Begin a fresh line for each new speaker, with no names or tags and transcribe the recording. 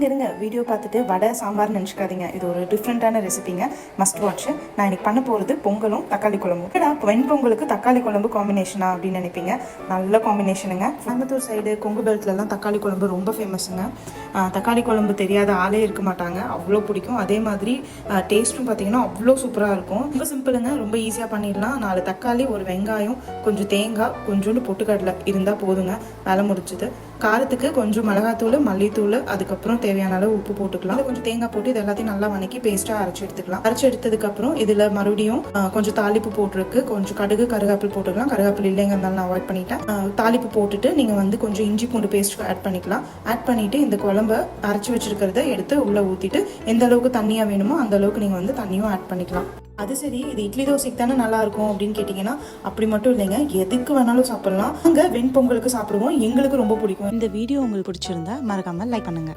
இருங்க வீடியோ பார்த்துட்டு வடை சாம்பார்னு நினச்சிக்காதீங்க. இது ஒரு டிஃப்ரெண்ட்டான ரெசிபிங்க, மஸ்ட் வாட்ச். நான் இன்னைக்கு பண்ண போகிறது பொங்கலும் தக்காளி குழம்பும். ஏன்னா வெண்பொங்கலுக்கு தக்காளி குழம்பு காம்பினேஷனா அப்படின்னு நினைப்பீங்க. நல்ல காம்பினேஷனுங்க. கோயம்புத்தூர் சைடு கொங்கு பெல்ட்லலாம் தக்காளி குழம்பு ரொம்ப ஃபேமஸுங்க. தக்காளி குழம்பு தெரியாத ஆளே இருக்க மாட்டாங்க, அவ்வளோ பிடிக்கும். அதே மாதிரி டேஸ்ட்டும் பார்த்தீங்கன்னா அவ்வளோ சூப்பராக இருக்கும். ரொம்ப சிம்பிளுங்க, ரொம்ப ஈஸியாக பண்ணிடலாம். 4 தக்காளி, ஒரு வெங்காயம், கொஞ்சம் தேங்காய், கொஞ்சோண்டு பொட்டுக்கடலை இருந்தால் போதுங்க, வேலை முடிச்சுது. காரத்துக்கு கொஞ்சம் மிளகாத்தூள், மல்லித்தூள், அதுக்கப்புறம் தேவையான அளவு உப்பு போட்டுக்கலாம். கொஞ்சம் தேங்காய் போட்டு இது எல்லாத்தையும் நல்லா வணக்கி பேஸ்ட்டாக அரைச்சி எடுத்துக்கலாம். அரைச்சி எடுத்ததுக்கப்புறம் இதில் மறுபடியும் கொஞ்சம் தாளிப்பு போட்டிருக்கு. கொஞ்சம் கடுகு, கருவேப்பில் போட்டுக்கலாம். கருவேப்பில் இல்லைங்க இருந்தாலும் நான் அவாய்ட் பண்ணிட்டேன். தாளிப்பு போட்டுட்டு நீங்கள் வந்து கொஞ்சம் இஞ்சி பூண்டு பேஸ்ட் ஆட் பண்ணிக்கலாம். ஆட் பண்ணிவிட்டு இந்த குழம்பை அரைச்சி வச்சிருக்கிறத எடுத்து உள்ளே ஊற்றிட்டு எந்த அளவுக்கு தண்ணியாக வேணுமோ அந்த அளவுக்கு நீங்கள் வந்து தண்ணியும் ஆட் பண்ணிக்கலாம். அது சரி, இது இட்லி தோசைக்கு தானே நல்லா இருக்கும் அப்படின்னு கேட்டிங்கன்னா அப்படி மட்டும் இல்லைங்க, எதுக்கு வேணாலும் சாப்பிடலாம். அங்கே வெண்பொங்கலுக்கு சாப்பிடுவோம், எங்களுக்கு ரொம்ப பிடிக்கும்.
இந்த வீடியோ உங்களுக்கு பிடிச்சிருந்தா மறக்காமல் லைக் பண்ணுங்கள்.